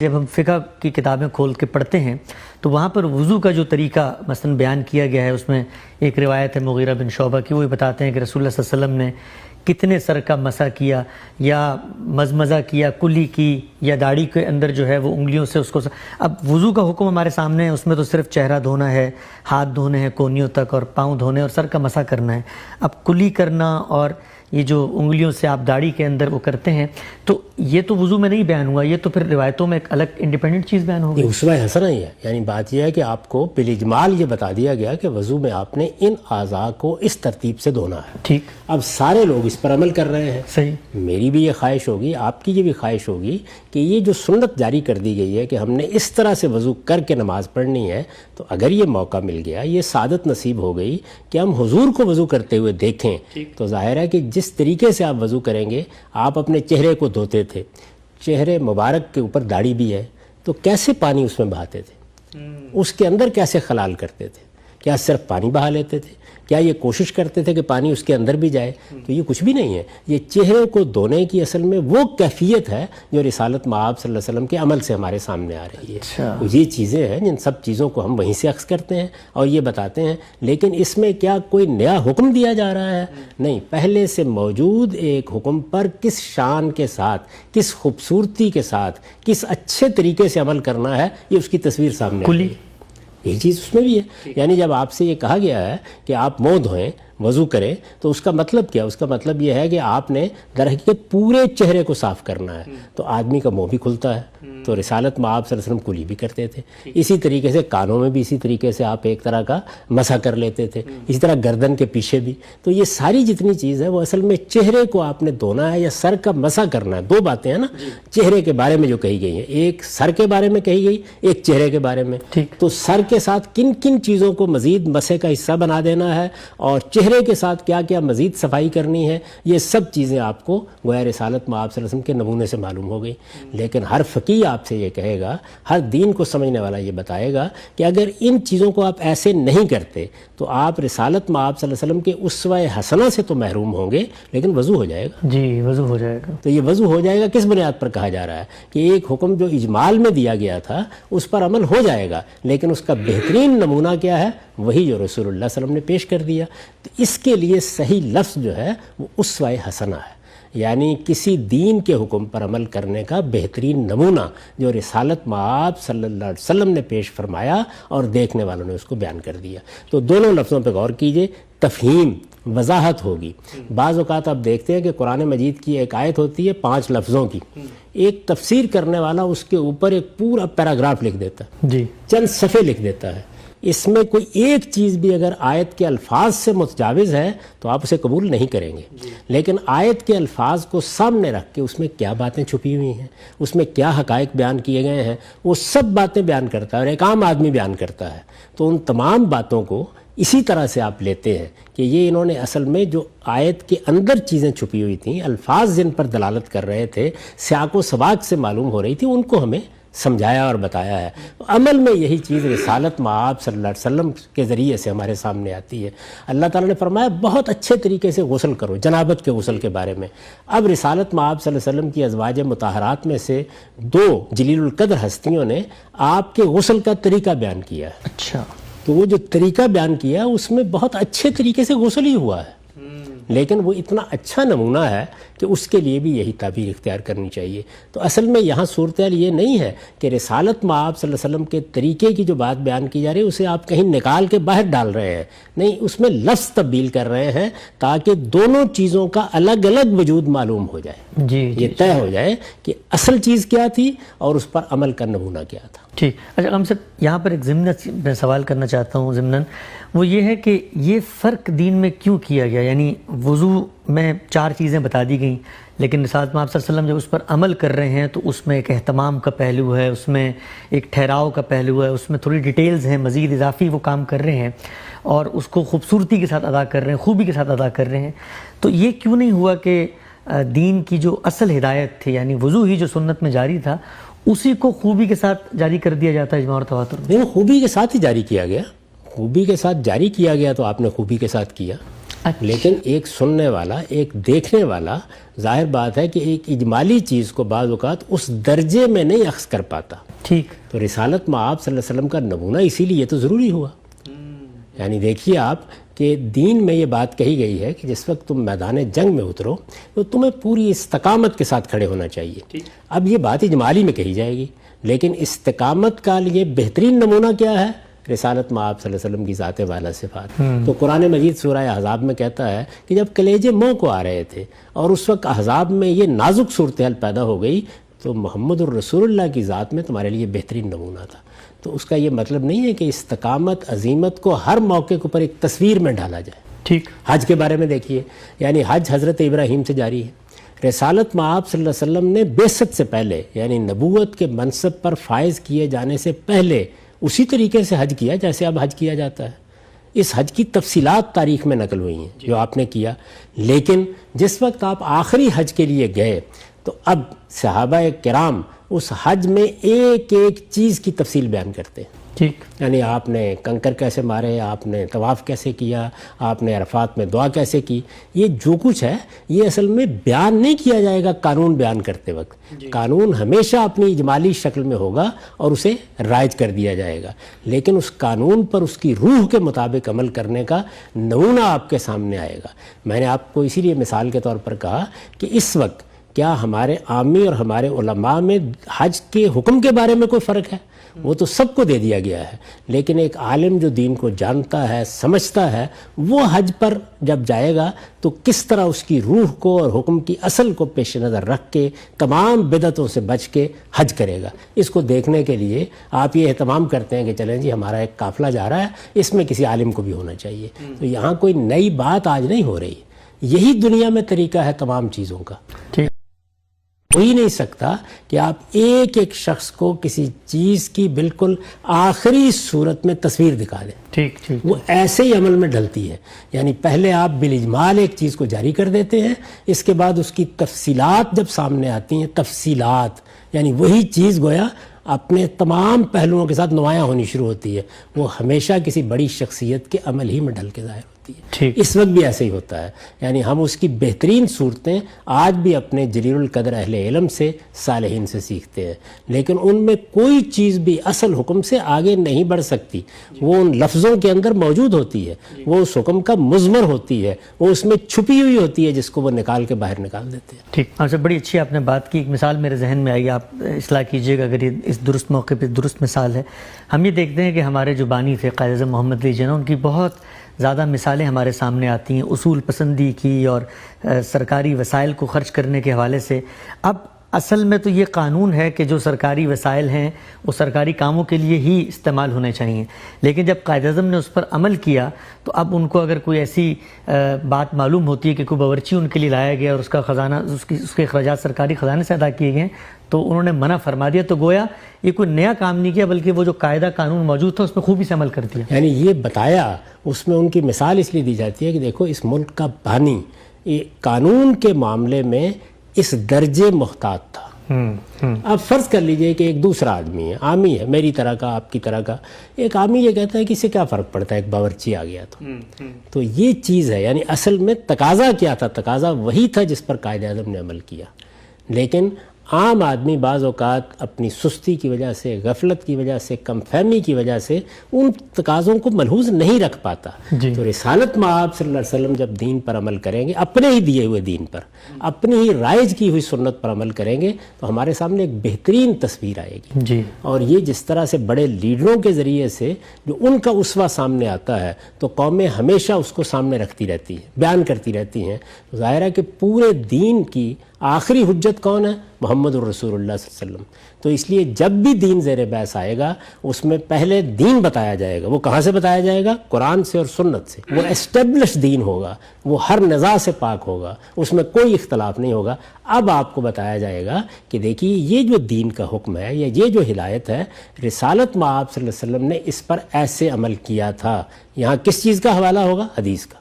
جب ہم فقہ کی کتابیں کھول کے پڑھتے ہیں تو وہاں پر وضو کا جو طریقہ مثلا بیان کیا گیا ہے، اس میں ایک روایت ہے مغیرہ بن شعبہ کی، وہ بتاتے ہیں کہ رسول اللہ صلی اللہ علیہ وسلم نے کتنے سر کا مسح کیا یا مزمزہ کیا، کلی کی، یا داڑھی کے اندر جو ہے وہ انگلیوں سے اس کو اب وضو کا حکم ہمارے سامنے ہے، اس میں تو صرف چہرہ دھونا ہے، ہاتھ دھونے ہیں کونیوں تک، اور پاؤں دھونے اور سر کا مسح کرنا ہے۔ اب کلی کرنا اور یہ جو انگلیوں سے آپ داڑھی کے اندر وہ کرتے ہیں، تو یہ تو وضو میں نہیں بیان ہوا، یہ تو پھر روایتوں میں ایک الگ انڈیپینڈنٹ چیز بیان ہوگی۔ اسوہ حسنہ ہی ہے، یعنی بات یہ ہے کہ آپ کو بالاجمال یہ بتا دیا گیا کہ وضو میں آپ نے ان اعضاء کو اس ترتیب سے دھونا ہے۔ ٹھیک، اب سارے لوگ اس پر عمل کر رہے ہیں۔ صحیح۔ میری بھی یہ خواہش ہوگی، آپ کی یہ بھی خواہش ہوگی کہ یہ جو سنت جاری کر دی گئی ہے کہ ہم نے اس طرح سے وضو کر کے نماز پڑھنی ہے، تو اگر یہ موقع مل گیا، یہ سعادت نصیب ہو گئی کہ ہم حضور کو وضو کرتے ہوئے دیکھیں، تو ظاہر ہے کہ جس طریقے سے آپ وضو کریں گے، آپ اپنے چہرے کو دھوتے تھے، چہرے مبارک کے اوپر داڑھی بھی ہے، تو کیسے پانی اس میں بہاتے تھے؟ اس کے اندر کیسے خلال کرتے تھے؟ کیا صرف پانی بہا لیتے تھے؟ کیا یہ کوشش کرتے تھے کہ پانی اس کے اندر بھی جائے؟ تو یہ کچھ بھی نہیں ہے۔ یہ چہرے کو دھونے کی اصل میں وہ کیفیت ہے جو رسالت مآب صلی اللہ علیہ وسلم کے عمل سے ہمارے سامنے آ رہی ہے۔ یہ چیزیں ہیں جن سب چیزوں کو ہم وہیں سے اخذ کرتے ہیں اور یہ بتاتے ہیں، لیکن اس میں کیا کوئی نیا حکم دیا جا رہا ہے؟ نہیں، پہلے سے موجود ایک حکم پر کس شان کے ساتھ، کس خوبصورتی کے ساتھ، کس اچھے طریقے سے عمل کرنا ہے، یہ اس کی تصویر سامنے آ رہی ہے۔ یہ چیز اس میں بھی ہے، یعنی جب آپ سے یہ کہا گیا ہے کہ آپ منہ دھوئیں، وضو کریں، تو اس کا مطلب کیا؟ اس کا مطلب یہ ہے کہ آپ نے در حقیقت پورے چہرے کو صاف کرنا ہے، تو آدمی کا منہ بھی کھلتا ہے، تو رسالت مآب صلی اللہ علیہ وسلم کلی بھی کرتے تھے، اسی طریقے سے کانوں میں بھی اسی طریقے سے آپ ایک طرح کا مسح کر لیتے تھے، اسی طرح گردن کے پیچھے بھی۔ تو یہ ساری جتنی چیز ہے وہ اصل میں چہرے کو آپ نے دھونا ہے یا سر کا مسح کرنا ہے۔ دو باتیں ہیں نا چہرے کے بارے میں جو کہی گئی ہیں، ایک سر کے بارے میں کہی گئی، ایک چہرے کے بارے میں۔ تو سر کے ساتھ کن کن چیزوں کو مزید مسح کا حصہ بنا دینا ہے اور چہرے کے ساتھ کیا کیا مزید صفائی کرنی ہے، یہ سب چیزیں آپ کو گویا رسالت مآب صلی اللہ علیہ وسلم کے نمونے سے معلوم ہو گئی۔ لیکن ہر فقیہ آپ سے یہ کہے گا، ہر دین کو سمجھنے والا یہ بتائے گا کہ اگر ان چیزوں کو آپ ایسے نہیں کرتے تو آپ رسالت مآب صلی اللہ علیہ وسلم کے اسوہ حسنہ سے تو محروم ہوں گے، لیکن وضو ہو جائے گا۔ جی، وضو ہو جائے گا۔ تو یہ وضو ہو جائے گا کس بنیاد پر کہا جا رہا ہے؟ کہ ایک حکم جو اجمال میں دیا گیا تھا اس پر عمل ہو جائے گا، لیکن اس کا بہترین نمونہ کیا ہے؟ وہی جو رسول اللہ صلی اللہ علیہ وسلم نے پیش کر دیا۔ تو اس کے لیے صحیح لفظ جو ہے وہ اسوہ حسنہ ہے، یعنی کسی دین کے حکم پر عمل کرنے کا بہترین نمونہ جو رسالت مآب صلی اللہ علیہ وسلم نے پیش فرمایا اور دیکھنے والوں نے اس کو بیان کر دیا۔ تو دونوں لفظوں پہ غور کیجئے، تفہیم، وضاحت ہوگی۔ بعض اوقات آپ دیکھتے ہیں کہ قرآن مجید کی ایک آیت ہوتی ہے 5 لفظوں کی، ایک تفسیر کرنے والا اس کے اوپر ایک پورا پیراگراف لکھ دیتا ہے، جی، چند صفحے لکھ دیتا ہے۔ اس میں کوئی ایک چیز بھی اگر آیت کے الفاظ سے متجاوز ہے تو آپ اسے قبول نہیں کریں گے، لیکن آیت کے الفاظ کو سامنے رکھ کے اس میں کیا باتیں چھپی ہوئی ہیں، اس میں کیا حقائق بیان کیے گئے ہیں، وہ سب باتیں بیان کرتا ہے اور ایک عام آدمی بیان کرتا ہے۔ تو ان تمام باتوں کو اسی طرح سے آپ لیتے ہیں کہ یہ انہوں نے اصل میں جو آیت کے اندر چیزیں چھپی ہوئی تھیں، الفاظ جن پر دلالت کر رہے تھے، سیاق و سباق سے معلوم ہو رہی تھی، ان کو ہمیں سمجھایا اور بتایا ہے۔ عمل میں یہی چیز رسالت مآب صلی اللہ علیہ وسلم کے ذریعے سے ہمارے سامنے آتی ہے۔ اللہ تعالیٰ نے فرمایا بہت اچھے طریقے سے غسل کرو، جنابت کے غسل کے بارے میں۔ اب رسالت مآب صلی اللہ علیہ وسلم کی ازواج مطہرات میں سے 2 جلیل القدر ہستیوں نے آپ کے غسل کا طریقہ بیان کیا ہے۔ اچھا، تو وہ جو طریقہ بیان کیا اس میں بہت اچھے طریقے سے غسل ہی ہوا ہے، لیکن وہ اتنا اچھا نمونہ ہے کہ اس کے لیے بھی یہی تعبیر اختیار کرنی چاہیے۔ تو اصل میں یہاں صورتحال یہ نہیں ہے کہ رسالت مآب صلی اللہ علیہ وسلم کے طریقے کی جو بات بیان کی جا رہی ہے اسے آپ کہیں نکال کے باہر ڈال رہے ہیں، نہیں، اس میں لفظ تبدیل کر رہے ہیں تاکہ دونوں چیزوں کا الگ الگ وجود معلوم ہو جائے، جی، یہ طے ہو جائے کہ اصل چیز کیا تھی اور اس پر عمل کا نمونہ کیا تھا۔ ٹھیک۔ اچھا، ہم صرف یہاں پر ایک ضمن میں سوال کرنا چاہتا ہوں، ضمناً وہ یہ ہے کہ یہ فرق دین میں کیوں کیا گیا؟ یعنی وضو میں 4 چیزیں بتا دی گئیں، لیکن رسالت مآب صلی اللہ علیہ وسلم جب اس پر عمل کر رہے ہیں تو اس میں ایک اہتمام کا پہلو ہے، اس میں ایک ٹھہراؤ کا پہلو ہے، اس میں تھوڑی ڈیٹیلز ہیں، مزید اضافی وہ کام کر رہے ہیں اور اس کو خوبصورتی کے ساتھ ادا کر رہے ہیں، خوبی کے ساتھ ادا کر رہے ہیں۔ تو یہ کیوں نہیں ہوا کہ دین کی جو اصل ہدایت تھی، یعنی وضو ہی جو سنت میں جاری تھا، اسی کو خوبی کے ساتھ جاری کر دیا جاتا ہے اجماع اور تواتر میں؟ نہیں، خوبی کے ساتھ ہی جاری کیا گیا، خوبی کے ساتھ جاری کیا گیا تو آپ نے خوبی کے ساتھ کیا۔ لیکن ایک سننے والا، ایک دیکھنے والا، ظاہر بات ہے کہ ایک اجمالی چیز کو بعض اوقات اس درجے میں نہیں اخذ کر پاتا. ٹھیک. تو رسالت مآب صلی اللہ علیہ وسلم کا نمونہ اسی لیے تو ضروری ہوا. یعنی دیکھیے آپ کہ دین میں یہ بات کہی گئی ہے کہ جس وقت تم میدان جنگ میں اترو تو تمہیں پوری استقامت کے ساتھ کھڑے ہونا چاہیے. اب یہ بات اجمالی میں کہی جائے گی، لیکن استقامت کا لیے بہترین نمونہ کیا ہے؟ رسالت مآب صلی اللہ علیہ وسلم کی ذات والا صفات. تو قرآن مجید سورہ احزاب میں کہتا ہے کہ جب کلیجے منہ کو آ رہے تھے اور اس وقت احزاب میں یہ نازک صورتحال پیدا ہو گئی تو محمد الرسول اللہ کی ذات میں تمہارے لیے بہترین نمونہ تھا. تو اس کا یہ مطلب نہیں ہے کہ استقامت، عزیمت کو ہر موقع کے اوپر ایک تصویر میں ڈالا جائے. ٹھیک. حج کے بارے میں دیکھیے، یعنی حج حضرت ابراہیم سے جاری ہے. رسالت مآب صلی اللہ علیہ وسلم نے بعثت سے پہلے، یعنی نبوت کے منصب پر فائز کیے جانے سے پہلے اسی طریقے سے حج کیا جیسے اب حج کیا جاتا ہے. اس حج کی تفصیلات تاریخ میں نقل ہوئی ہیں جو آپ نے کیا. لیکن جس وقت آپ آخری حج کے لیے گئے تو اب صحابہ کرام اس حج میں ایک ایک چیز کی تفصیل بیان کرتے ہیں. ٹھیک. یعنی آپ نے کنکر کیسے مارے، آپ نے طواف کیسے کیا، آپ نے عرفات میں دعا کیسے کی، یہ جو کچھ ہے یہ اصل میں بیان نہیں کیا جائے گا قانون بیان کرتے وقت. قانون ہمیشہ اپنی اجمالی شکل میں ہوگا اور اسے رائج کر دیا جائے گا، لیکن اس قانون پر اس کی روح کے مطابق عمل کرنے کا نمونہ آپ کے سامنے آئے گا. میں نے آپ کو اسی لیے مثال کے طور پر کہا کہ اس وقت کیا ہمارے عامی اور ہمارے علماء میں حج کے حکم کے بارے میں کوئی فرق ہے؟ وہ تو سب کو دے دیا گیا ہے. لیکن ایک عالم جو دین کو جانتا ہے، سمجھتا ہے، وہ حج پر جب جائے گا تو کس طرح اس کی روح کو اور حکم کی اصل کو پیش نظر رکھ کے تمام بدعتوں سے بچ کے حج کرے گا. اس کو دیکھنے کے لیے آپ یہ اہتمام کرتے ہیں کہ چلیں جی ہمارا ایک قافلہ جا رہا ہے، اس میں کسی عالم کو بھی ہونا چاہیے. تو یہاں کوئی نئی بات آج نہیں ہو رہی، یہی دنیا میں طریقہ ہے تمام چیزوں کا. ہو ہی نہیں سکتا کہ آپ ایک ایک شخص کو کسی چیز کی بالکل آخری صورت میں تصویر دکھا دیں. ٹھیک. وہ ایسے ہی عمل میں ڈلتی ہے. یعنی پہلے آپ بالاجمال ایک چیز کو جاری کر دیتے ہیں، اس کے بعد اس کی تفصیلات جب سامنے آتی ہیں، تفصیلات یعنی وہی چیز گویا اپنے تمام پہلوؤں کے ساتھ نمایاں ہونی شروع ہوتی ہے. وہ ہمیشہ کسی بڑی شخصیت کے عمل ہی میں ڈھل کے ظاہر ہوتی ہے. اس وقت بھی ایسے ہی ہوتا ہے. یعنی ہم اس کی بہترین صورتیں آج بھی اپنے جلیل القدر اہل علم سے، صالحین سے سیکھتے ہیں، لیکن ان میں کوئی چیز بھی اصل حکم سے آگے نہیں بڑھ سکتی. وہ ان لفظوں کے اندر موجود ہوتی ہے، وہ اس حکم کا مضمر ہوتی ہے، وہ اس میں چھپی ہوئی ہوتی ہے جس کو وہ نکال کے باہر نکال دیتے ہیں. ٹھیک. آپ سے بڑی اچھی آپ نے بات کی. ایک مثال میرے ذہن میں آئی، آپ اصلاح کیجئے گا اگر یہ اس درست موقع پہ درست مثال ہے. ہم یہ دیکھتے ہیں کہ ہمارے جو بانی تھے قائد اعظم محمد علی جناح، ان کی بہت زیادہ مثالیں ہمارے سامنے آتی ہیں اصول پسندی کی اور سرکاری وسائل کو خرچ کرنے کے حوالے سے. اب اصل میں تو یہ قانون ہے کہ جو سرکاری وسائل ہیں وہ سرکاری کاموں کے لیے ہی استعمال ہونے چاہیے، لیکن جب قائد اعظم نے اس پر عمل کیا تو اب ان کو اگر کوئی ایسی بات معلوم ہوتی ہے کہ کوئی باورچی ان کے لیے لایا گیا اور اس کا خزانہ، اس کے اخراجات سرکاری خزانے سے ادا کیے گئے تو انہوں نے منع فرما دیا. تو گویا یہ کوئی نیا کام نہیں کیا بلکہ وہ جو قاعدہ قانون موجود تھا اس میں خوبی سے عمل کر دیا. یعنی یہ بتایا، اس میں ان کی مثال اس لیے دی جاتی ہے کہ دیکھو اس ملک کا بانی یہ قانون کے معاملے میں اس درجے محتاط تھا. اب فرض کر لیجئے کہ ایک دوسرا آدمی ہے، عامی ہے، میری طرح کا، آپ کی طرح کا. ایک عامی یہ کہتا ہے کہ اس سے کیا فرق پڑتا ہے، ایک باورچی آ گیا تو یہ چیز ہے. یعنی اصل میں تقاضا کیا تھا؟ تقاضا وہی تھا جس پر قائد اعظم نے عمل کیا. لیکن عام آدمی بعض اوقات اپنی سستی کی وجہ سے، غفلت کی وجہ سے، کم فہمی کی وجہ سے ان تقاضوں کو ملحوظ نہیں رکھ پاتا. تو رسالت مآب صلی اللہ علیہ وسلم جب دین پر عمل کریں گے، اپنے ہی دیے ہوئے دین پر، اپنی ہی رائج کی ہوئی سنت پر عمل کریں گے تو ہمارے سامنے ایک بہترین تصویر آئے گی. اور یہ جس طرح سے بڑے لیڈروں کے ذریعے سے جو ان کا اسوہ سامنے آتا ہے تو قومیں ہمیشہ اس کو سامنے رکھتی رہتی ہیں، بیان کرتی رہتی ہیں. ظاہر ہے کہ پورے دین کی آخری حجت کون ہے؟ محمد الرسول اللہ صلی اللہ علیہ وسلم. تو اس لیے جب بھی دین زیر بحث آئے گا اس میں پہلے دین بتایا جائے گا. وہ کہاں سے بتایا جائے گا؟ قرآن سے اور سنت سے. وہ اسٹیبلش دین ہوگا، وہ ہر نزاع سے پاک ہوگا، اس میں کوئی اختلاف نہیں ہوگا. اب آپ کو بتایا جائے گا کہ دیکھیے یہ جو دین کا حکم ہے یا یہ جو ہدایت ہے، رسالت مآب صلی اللہ علیہ وسلم نے اس پر ایسے عمل کیا تھا. یہاں کس چیز کا حوالہ ہوگا؟ حدیث کا.